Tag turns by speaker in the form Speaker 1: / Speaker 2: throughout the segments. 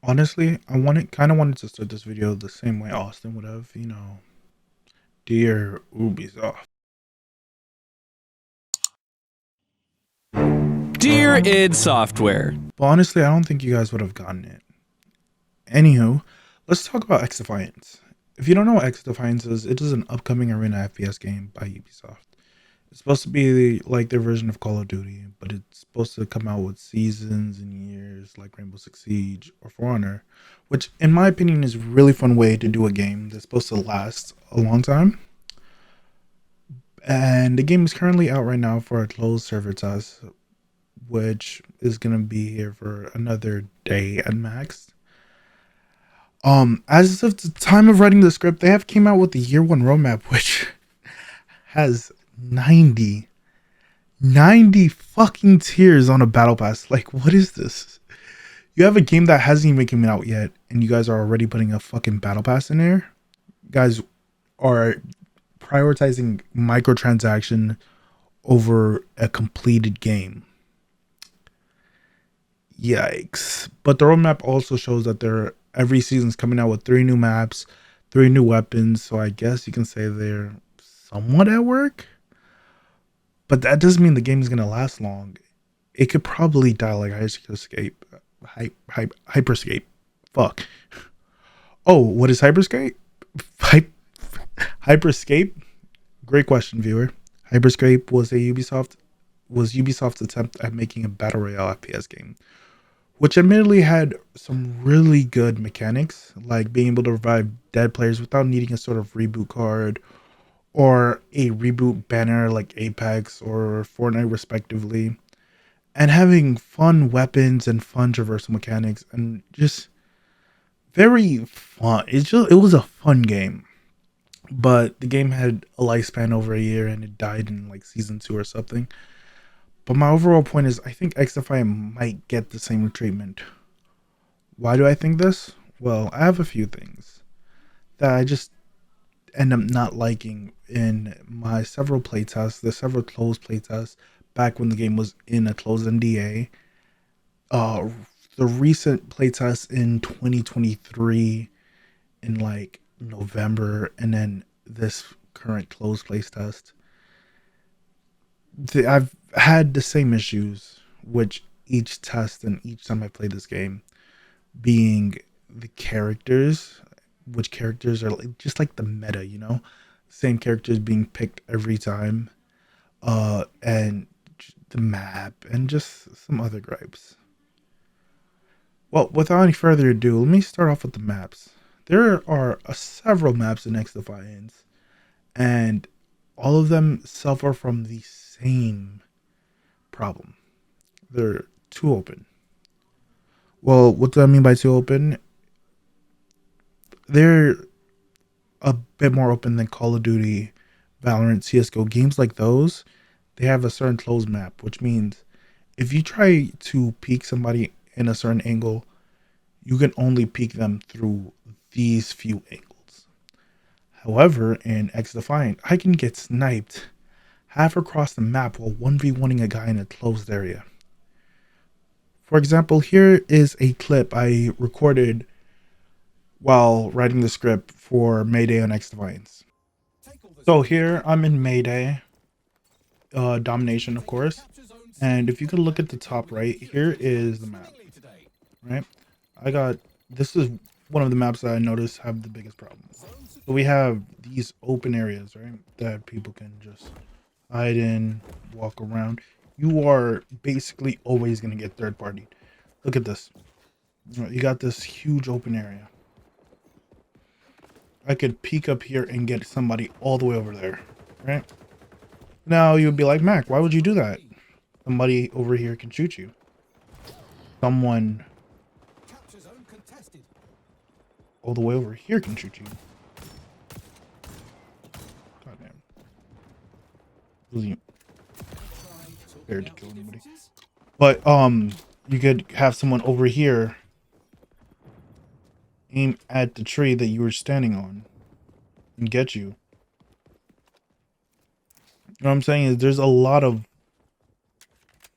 Speaker 1: Honestly, kind of wanted to start this video the same way Austin would have, dear Ubisoft.
Speaker 2: Dear id Software.
Speaker 1: But honestly, I don't think you guys would have gotten it. Anywho, let's talk about XDefiant. If you don't know what XDefiant is, it is an upcoming arena FPS game by Ubisoft. It's supposed to be like their version of Call of Duty, but it's supposed to come out with seasons and years like Rainbow Six Siege or For Honor, which in my opinion is a really fun way to do a game that's supposed to last a long time. And the game is currently out right now for a closed server test, which is gonna be here for another day at max. As of the time of writing the script, they have came out with the year one roadmap, which has 90 fucking tiers on a battle pass. Like, what is this? You have a game that hasn't even come out yet, and you guys are already putting a fucking battle pass in there. You guys are prioritizing microtransaction over a completed game. Yikes. But the roadmap also shows that every season's coming out with 3 new maps, 3 new weapons, so I guess you can say they're somewhat at work. But that doesn't mean the game is gonna last long. It could probably die like Hyperscape. Fuck. Oh, what is Hyperscape? Hy- Hyperscape? Great question, viewer. Hyperscape was Ubisoft's attempt at making a battle royale FPS game, which admittedly had some really good mechanics, like being able to revive dead players without needing a sort of reboot card or a reboot banner like Apex or Fortnite, respectively, and having fun weapons and fun traversal mechanics, and just very fun. It was a fun game, but the game had a lifespan over a year and it died in like season 2 or something. But my overall point is, I think XDefiant might get the same treatment. Why do I think this? Well, I have a few things that I just end up not liking in my several playtests. The several closed playtests back when the game was in a closed NDA. Uh, the recent playtest in 2023 in like November, and then this current closed playtest. I've had the same issues, which each test and each time I play this game, being the characters, which characters are like, just like the meta, same characters being picked every time, and the map and just some other gripes. Well, without any further ado, let me start off with the maps. There are several maps in X Defiance, and all of them suffer from the same problem. They're too open. Well, what do I mean by too open? They're a bit more open than Call of Duty, Valorant, CSGO. Games like those, they have a certain closed map, which means if you try to peek somebody in a certain angle, you can only peek them through these few angles. However, in X Defiant, I can get sniped half across the map while 1v1ing a guy in a closed area. For example, here is a clip I recorded while writing the script for Mayday on X Defiance. So here I'm in Mayday, domination, of course. And if you could look at the top right, here is the map, right? I got, this is one of the maps that I noticed have the biggest problem. So we have these open areas, right? That people can just hide in, walk around. You are basically always going to get third party. Look at this. You got this huge open area. I could peek up here and get somebody all the way over there, right? Now you'd be like, Mac, why would you do that? Somebody over here can shoot you. Someone all the way over here can shoot you. Goddamn. Wasn't scared to kill anybody. But you could have someone over here aim at the tree that you were standing on and get you. You know what I'm saying? Is there's a lot of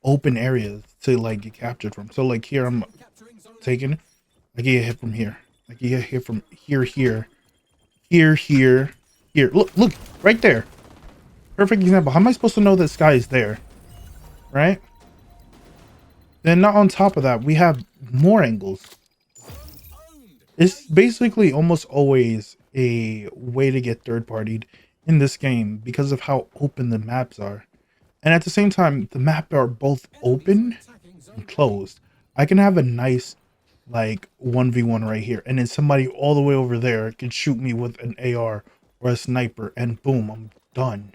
Speaker 1: open areas to like get captured from. So like here I'm taking I can get hit from here. I can get hit from here, here, here, here, here. Look, right there. Perfect example. How am I supposed to know this guy is there? Right? Then not on top of that, we have more angles. It's basically almost always a way to get third-partied in this game because of how open the maps are. And at the same time, the map are both open and closed. I can have a nice like 1v1 right here, and then somebody all the way over there can shoot me with an AR or a sniper, and boom, I'm done.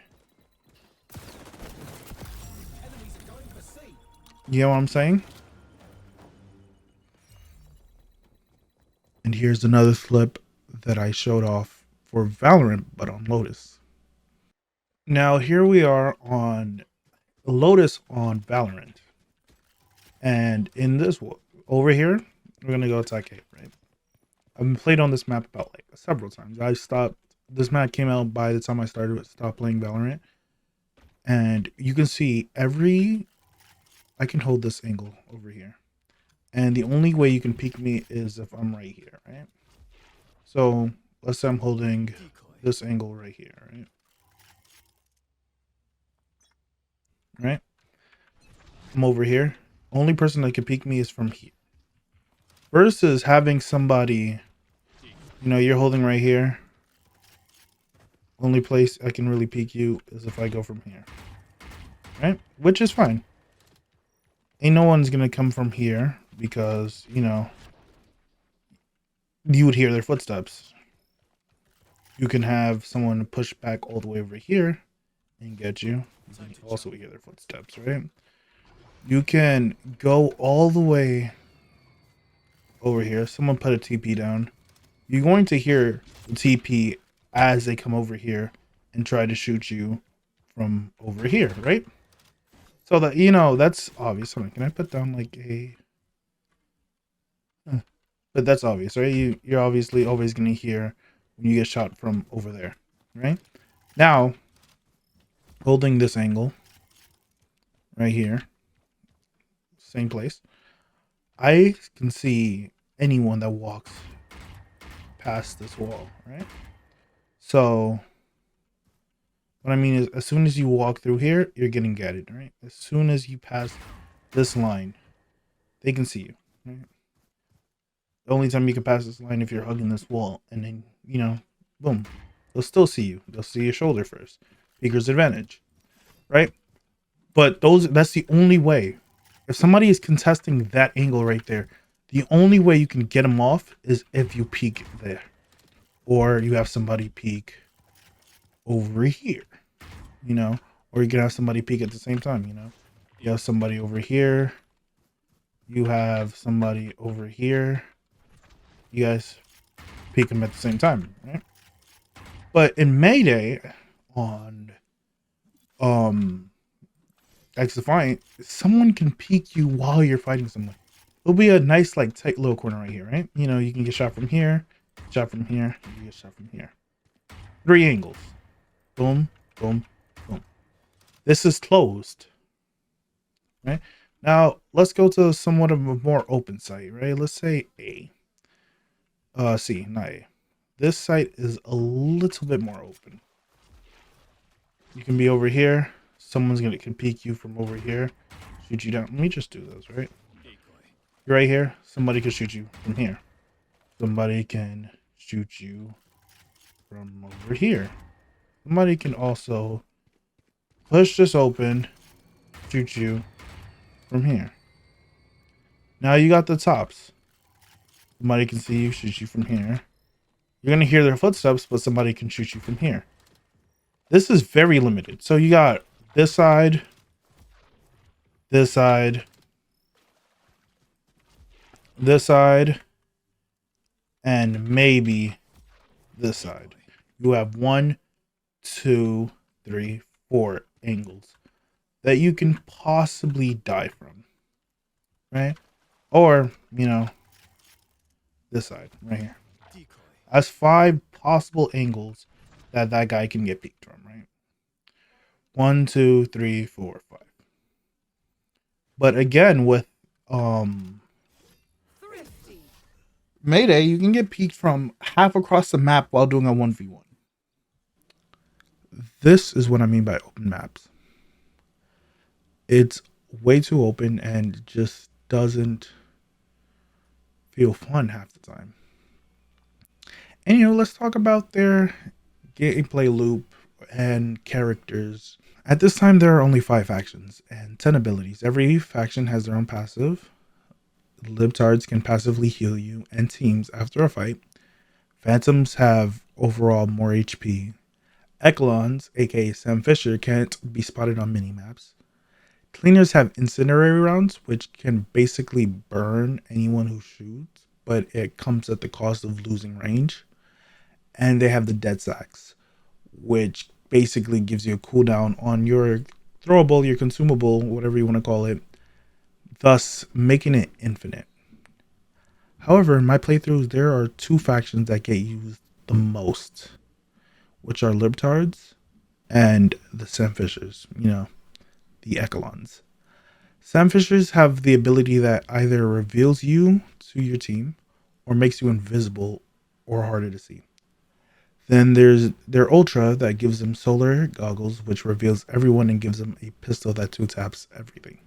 Speaker 1: You know what I'm saying? And here's another clip that I showed off for Valorant, but on Lotus. Now here we are on Lotus on Valorant. And in this over here, we're gonna go attack A, right? I've played on this map about like several times. I stopped. This map came out by the time I stopped playing Valorant, and you can see I can hold this angle over here, and the only way you can peek me is if I'm right here, right? So let's say I'm holding this angle right here, right? Right? I'm over here. Only person that can peek me is from here. Versus having somebody, you're holding right here. Only place I can really peek you is if I go from here. Right? Which is fine. Ain't no one's gonna come from here because, you would hear their footsteps. You can have someone push back all the way over here and get you. You can also hear their footsteps, right? You can go all the way over here. Someone put a TP down. You're going to hear the TP as they come over here and try to shoot you from over here, right? So that, that's obvious. Hold on, can I put down like a... But that's obvious, right? You're obviously always going to hear when you get shot from over there, right? Now, holding this angle right here, same place, I can see anyone that walks past this wall, right? So what I mean is, as soon as you walk through here, you're getting gated, right? As soon as you pass this line, they can see you, right? The only time you can pass this line if you're hugging this wall, and then, boom, they'll still see you. They'll see your shoulder first. Peeker's advantage, right? But that's the only way. If somebody is contesting that angle right there, the only way you can get them off is if you peek there. Or you have somebody peek over here, or you can have somebody peek at the same time, You have somebody over here. You have somebody over here. You guys peek them at the same time, right? But in Mayday on XDefiant, someone can peek you while you're fighting someone. It'll be a nice like tight little corner right here, right? You can get shot from here, shot from here, you get shot from here. 3 angles. Boom, boom, boom. This is closed. Right? Now let's go to somewhat of a more open site, right? Let's say A. C, not A. This site is a little bit more open. You can be over here. Someone's can peek you from over here, shoot you down. Let me just do this, right? You're right here. Somebody can shoot you from here. Somebody can shoot you from over here. Somebody can also push this open, shoot you from here. Now you got the tops. Somebody can see you, shoot you from here. You're going to hear their footsteps, but somebody can shoot you from here. This is very limited. So you got this side, this side, this side, and maybe this side. You have 1, 2, 3, 4 angles that you can possibly die from, right? Or, this side right here. That's 5 possible angles that guy can get peeked from, right? 1, 2, 3, 4, 5. But again, with Mayday, you can get peeked from half across the map while doing a 1v1. This is what I mean by open maps. It's way too open and just doesn't feel fun half the time. And let's talk about their gameplay loop and characters. At this time, there are only 5 factions and 10 abilities. Every faction has their own passive. Libtards can passively heal you and teams after a fight. Phantoms have overall more HP. Echelons, aka Sam Fisher, can't be spotted on minimaps. Cleaners have incendiary rounds, which can basically burn anyone who shoots, but it comes at the cost of losing range. And they have the dead sacks, which basically gives you a cooldown on your throwable, your consumable, whatever you want to call it, thus making it infinite. However, in my playthroughs, there are 2 factions that get used the most, which are Libtards and the Samfishers, the Echelons. Samfishers have the ability that either reveals you to your team or makes you invisible or harder to see. Then there's their Ultra that gives them solar goggles, which reveals everyone and gives them a pistol that 2-taps everything.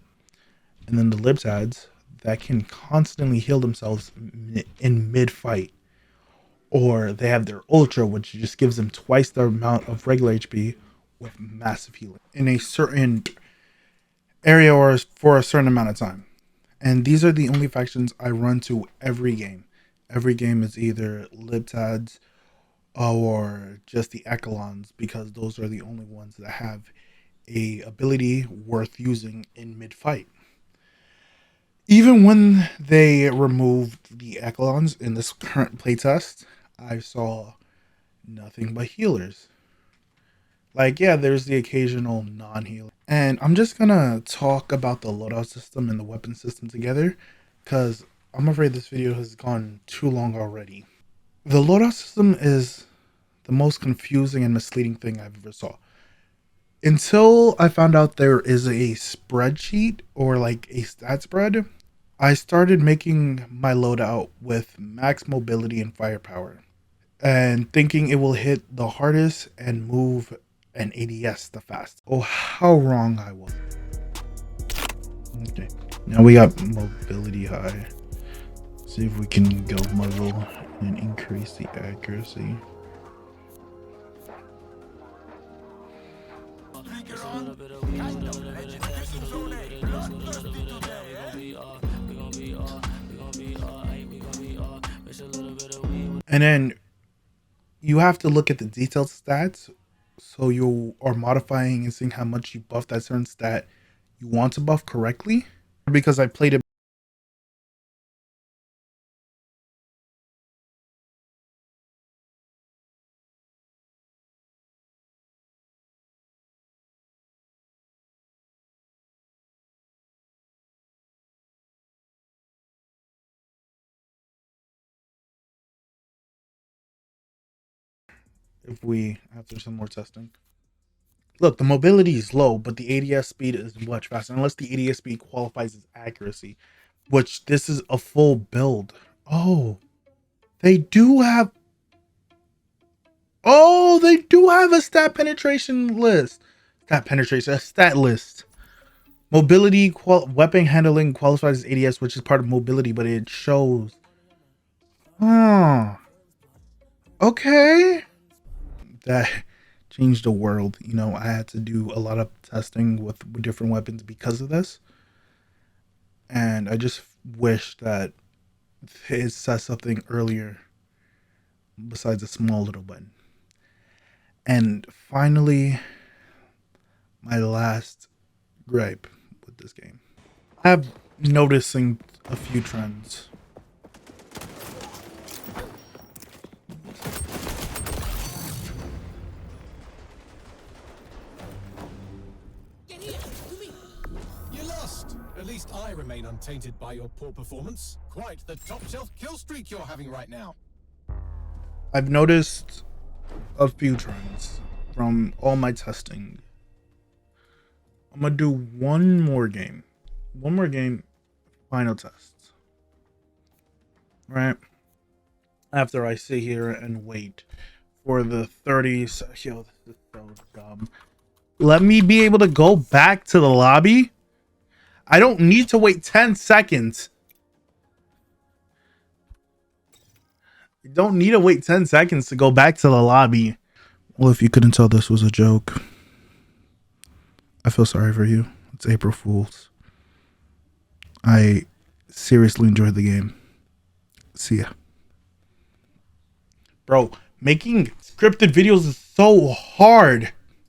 Speaker 1: And then the Libtards that can constantly heal themselves in mid-fight. Or they have their Ultra, which just gives them twice the amount of regular HP with massive healing in a certain area or for a certain amount of time. And these are the only factions I run to every game. Every game is either Libtards or just the Echelons, because those are the only ones that have a ability worth using in mid-fight. Even when they removed the Echelons in this current playtest, I saw nothing but healers. Like, yeah, there's the occasional non-healer. And I'm just gonna talk about the loadout system and the weapon system together, because I'm afraid this video has gone too long already. The loadout system is the most confusing and misleading thing I've ever saw. Until I found out there is a spreadsheet or like a stat spread, I started making my loadout with max mobility and firepower, and thinking it will hit the hardest and move an ADS the fastest. Oh, how wrong I was. Okay, now we got mobility high. See if we can go muzzle and increase the accuracy. And then you have to look at the detailed stats, so you are modifying and seeing how much you buff that certain stat you want to buff correctly. Because I played it if we after some more testing. Look, the mobility is low, but the ADS speed is much faster, unless the ADS speed qualifies as accuracy, which this is a full build. Oh, they do have. Oh, they do have a stat penetration list. Stat penetration, a stat list. Mobility, weapon handling qualifies as ADS, which is part of mobility, but it shows. Huh. Okay. That changed the world. I had to do a lot of testing with different weapons because of this. And I just wish that it said something earlier besides a small little button. And finally, my last gripe with this game. I'm noticing a few trends.
Speaker 3: You lost! At least I remain untainted by your poor performance. Quite the top-shelf kill streak you're having right now.
Speaker 1: I've noticed a few trends from all my testing. I'm gonna do one more game. Final tests. Right? after I sit here and wait for the 30. Yo, this is so dumb. Let me be able to go back to the lobby. I don't need to wait 10 seconds. You don't need to wait 10 seconds to go back to the lobby. Well, if you couldn't tell this was a joke, I feel sorry for you. It's April Fool's. I seriously enjoyed the game. See ya. Bro, making scripted videos is so hard.